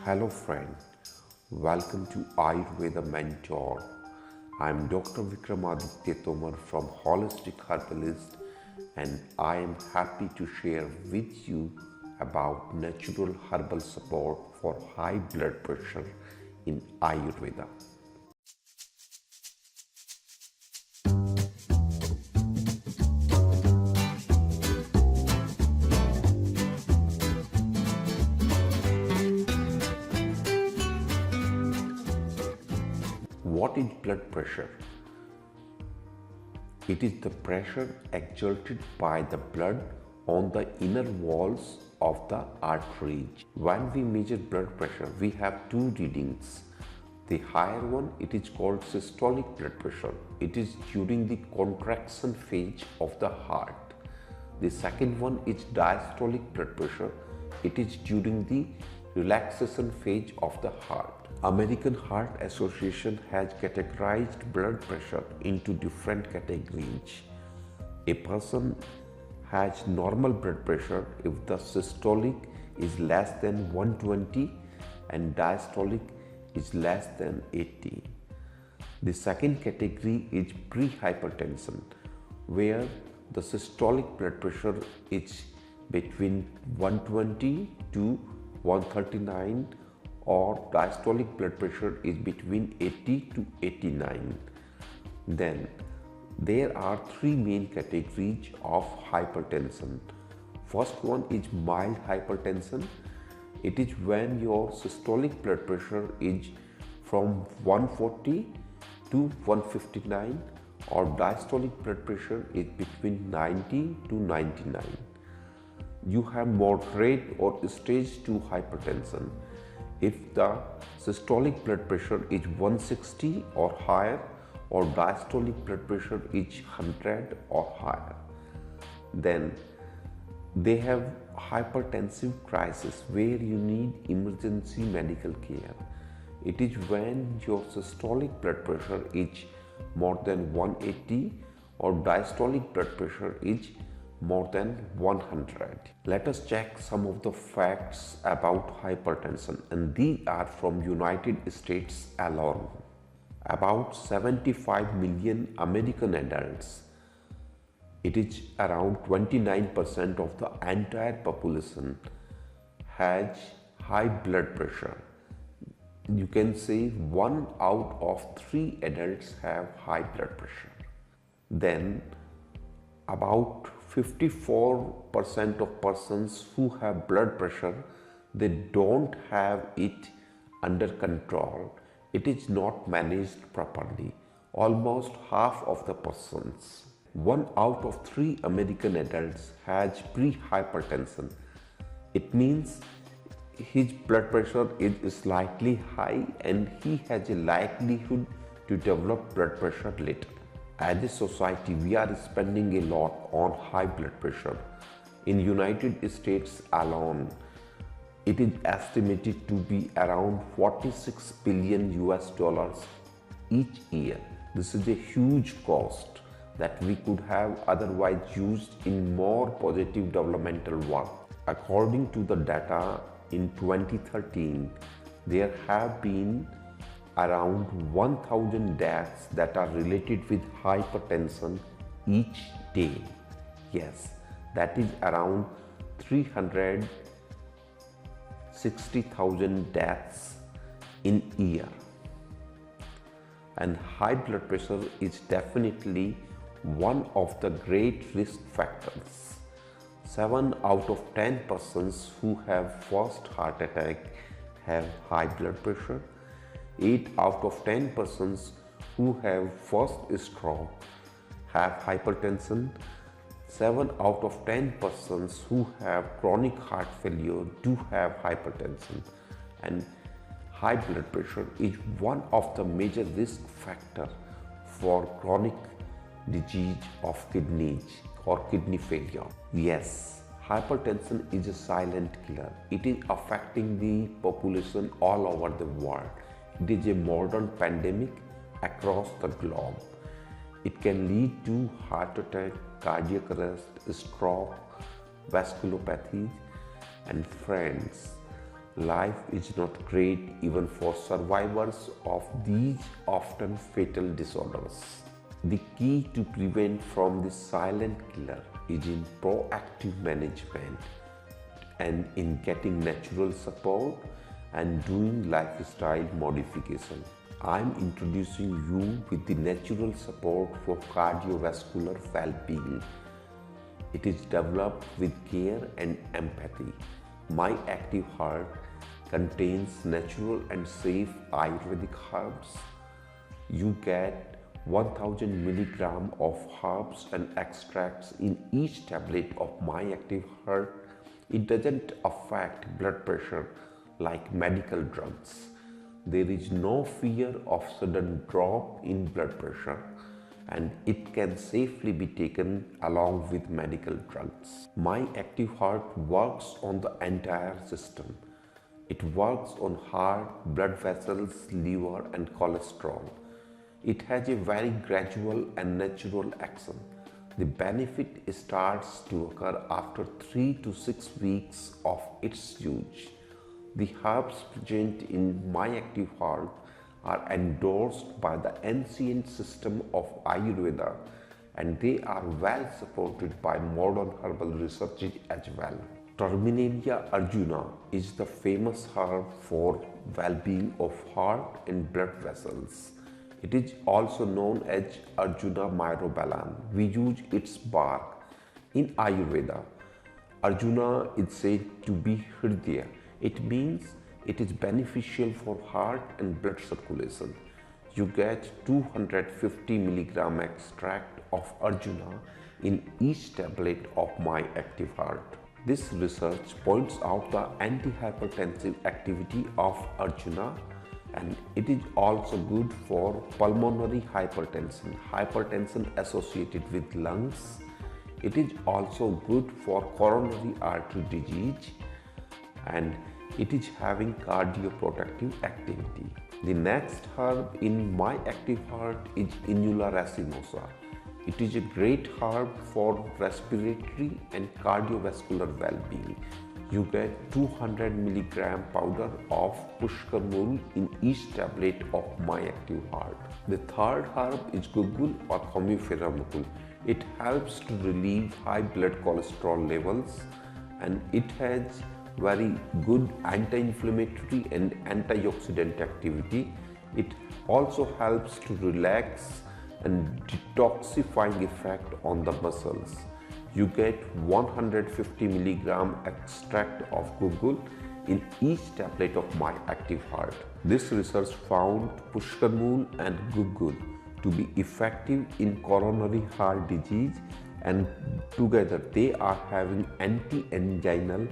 Hello friend, welcome to Ayurveda Mentor. I am Dr. Vikram Aditya Tomar from Holistic Herbalist and I am happy to share with you about natural herbal support for high blood pressure in Ayurveda. What is blood pressure? It is the pressure exerted by the blood on the inner walls of the arteries. When we measure blood pressure, we have two readings. The higher one, it is called systolic blood pressure. It is during the contraction phase of the heart. The second one is diastolic blood pressure. It is during the relaxation phase of the heart. American Heart Association has categorized blood pressure into different categories. A person has normal blood pressure if the systolic is less than 120 and diastolic is less than 80. The second category is pre-hypertension, where the systolic blood pressure is between 120 to 139 or diastolic blood pressure is between 80 to 89. Then there are three main categories of hypertension. First one is mild hypertension. It is when your systolic blood pressure is from 140 to 159 or diastolic blood pressure is between 90 to 99. You have moderate or stage 2 hypertension if the systolic blood pressure is 160 or higher or diastolic blood pressure is 100 or higher. Then they have hypertensive crisis where you need emergency medical care. It is when your systolic blood pressure is more than 180 or diastolic blood pressure is more than 100. Let us check some of the facts about hypertension, and these are from United States alone. About 75 million American adults, it is around 29% of the entire population, has high blood pressure. You can say 1 out of 3 adults have high blood pressure. Then about 54% of persons who have blood pressure, they don't have it under control. It is not managed properly. Almost half of the persons. 1 out of 3 American adults has pre-hypertension. It means his blood pressure is slightly high and he has a likelihood to develop blood pressure later. As a society, we are spending a lot on high blood pressure. In United States alone, it is estimated to be around 46 billion US dollars each year. This is a huge cost that we could have otherwise used in more positive developmental work. According to the data in 2013, there have been around 1,000 deaths that are related with hypertension each day. Yes, that is around 360,000 deaths in a year. And high blood pressure is definitely one of the great risk factors. 7 out of 10 persons who have first heart attack have high blood pressure. 8 out of 10 persons who have first stroke have hypertension. 7 out of 10 persons who have chronic heart failure do have hypertension. And high blood pressure is one of the major risk factors for chronic disease of kidneys or kidney failure. Yes, hypertension is a silent killer. It is affecting the population all over the world. It is a modern pandemic across the globe. It can lead to heart attack, cardiac arrest, stroke, vasculopathy, and friends. Life is not great even for survivors of these often fatal disorders. The key to prevent from this silent killer is in proactive management and in getting natural support and doing lifestyle modification. I am introducing you with the natural support for cardiovascular well-being. It is developed with care and empathy. My Active Heart contains natural and safe Ayurvedic herbs. You get 1000 milligram of herbs and extracts in each tablet of My Active Heart. It doesn't affect blood pressure like medical drugs. There is no fear of sudden drop in blood pressure, and it can safely be taken along with medical drugs. My Active Heart works on the entire system. It works on heart, blood vessels, liver and cholesterol. It has a very gradual and natural action. The benefit starts to occur after 3 to 6 weeks of its use. The herbs present in My Active Heart are endorsed by the ancient system of Ayurveda, and they are well supported by modern herbal research as well. Terminalia arjuna is the famous herb for well-being of heart and blood vessels. It is also known as Arjuna myrobalan. We use its bark. In Ayurveda, Arjuna is said to be Hridaya. It means it is beneficial for heart and blood circulation. You get 250 milligram extract of Arjuna in each tablet of My Active Heart. This research points out the antihypertensive activity of Arjuna, and it is also good for pulmonary hypertension, hypertension associated with lungs. It is also good for coronary artery disease, and it is having cardioprotective activity. The next herb in My Active Heart is Inula racemosa. It is a great herb for respiratory and cardiovascular well-being. You get 200 milligram powder of Pushkarmool in each tablet of My Active Heart. The third herb is Guggul or Commiphora mukul. It helps to relieve high blood cholesterol levels, and it has very good anti-inflammatory and antioxidant activity. It also helps to relax and detoxifying effect on the muscles. You get 150 milligram extract of Guggul in each tablet of My Active Heart. This research found Pushkarmool and Guggul to be effective in coronary heart disease, and together they are having anti-anginal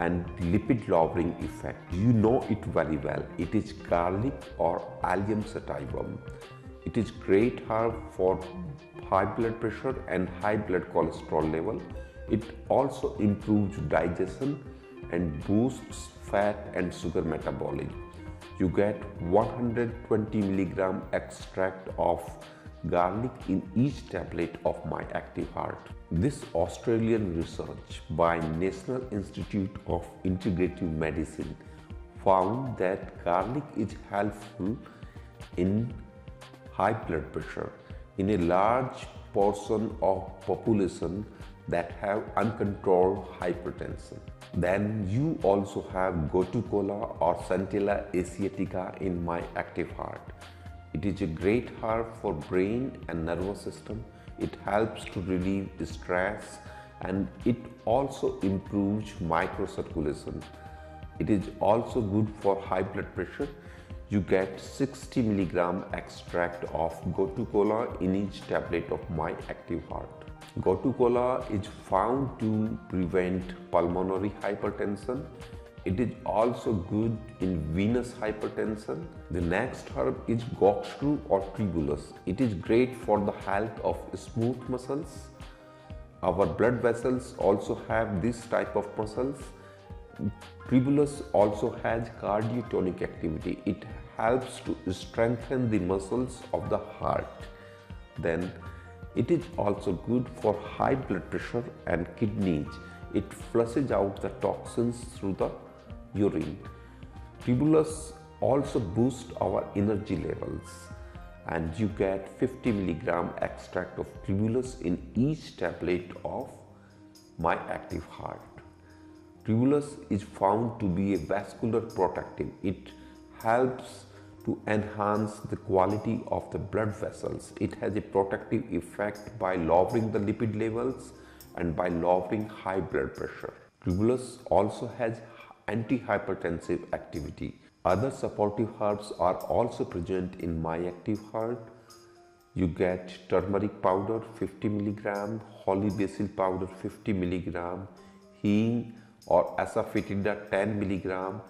and lipid lowering effect. You know it very well. It is garlic or Allium sativum. It is great herb for high blood pressure and high blood cholesterol level. It also improves digestion and boosts fat and sugar metabolism. You get 120 milligram extract of garlic in each tablet of My Active Heart. This Australian research by National Institute of Integrative Medicine found that garlic is helpful in high blood pressure in a large portion of population that have uncontrolled hypertension. Then you also have Gotu Kola or Centella asiatica in My Active Heart. It is a great herb for brain and nervous system. It helps to relieve stress, and it also improves microcirculation. It is also good for high blood pressure. You get 60 milligram extract of Gotu Kola in each tablet of My Active Heart. Gotu Kola is found to prevent pulmonary hypertension. It is also good in venous hypertension. The next herb is Gokshru or Tribulus. It is great for the health of smooth muscles. Our blood vessels also have this type of muscles. Tribulus also has cardiotonic activity. It helps to strengthen the muscles of the heart. Then it is also good for high blood pressure and kidneys. It flushes out the toxins through the urine. Tribulus also boosts our energy levels, and you get 50 milligram extract of Tribulus in each tablet of My Active Heart. Tribulus is found to be a vascular protective. It helps to enhance the quality of the blood vessels. It has a protective effect by lowering the lipid levels and by lowering high blood pressure. Tribulus also has anti-hypertensive activity. Other supportive herbs are also present in My Active Heart. You get turmeric powder 50 milligram, holy basil powder 50 milligram, hing or asafoetida 10 milligram.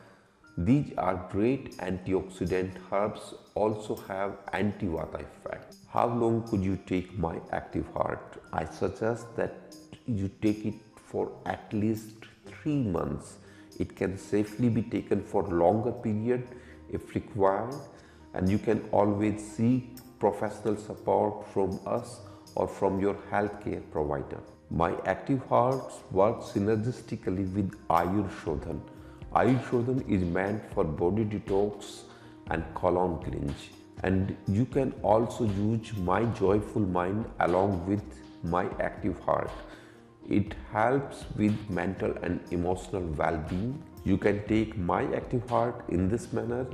These are great antioxidant herbs, also have anti-vata effect. How long could you take My Active Heart? I suggest that you take it for at least 3 months. It can safely be taken for longer period if required, and you can always seek professional support from us or from your healthcare provider. My Active Heart works synergistically with Ayurvedic. Ayurvedic is meant for body detox and colon cleanse, and you can also use My Joyful Mind along with My Active Heart. It helps with mental and emotional well-being. You can take My Active Heart in this manner.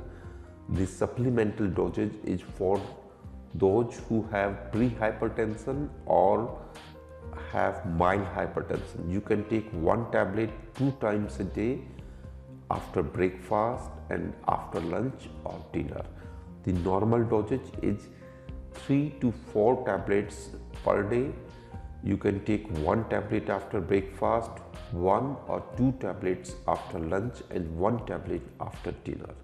The supplemental dosage is for those who have pre-hypertension or have mild hypertension. You can take 1 tablet 2 times a day after breakfast and after lunch or dinner. The normal dosage is 3 to 4 tablets per day. You can take 1 tablet after breakfast, 1 or 2 tablets after lunch and 1 tablet after dinner.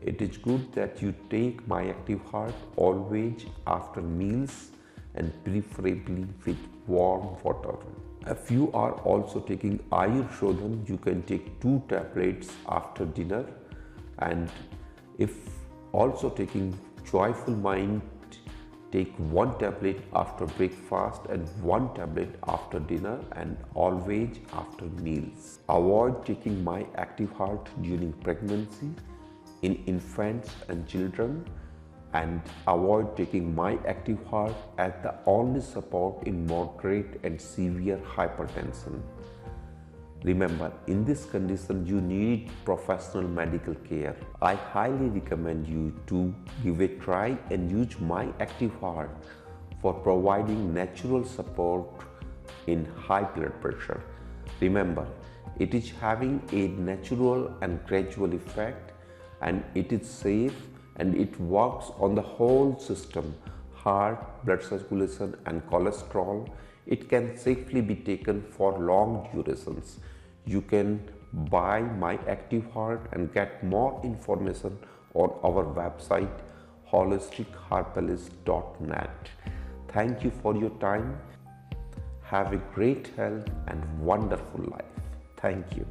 It is good that you take My Active Heart always after meals and preferably with warm water. If you are also taking Ayurvedic, you can take 2 tablets after dinner, and if also taking Joyful Mind, take 1 tablet after breakfast and 1 tablet after dinner and always after meals. Avoid taking My Active Heart during pregnancy, in infants and children, and avoid taking My Active Heart as the only support in moderate and severe hypertension. Remember, in this condition, you need professional medical care. I highly recommend you to give a try and use My Active Heart for providing natural support in high blood pressure. Remember, it is having a natural and gradual effect, and it is safe, and it works on the whole system: heart, blood circulation and cholesterol. It can safely be taken for long durations. You can buy My Active Heart and get more information on our website holisticherbalist.net. Thank you for your time. Have a great health and wonderful life. Thank you.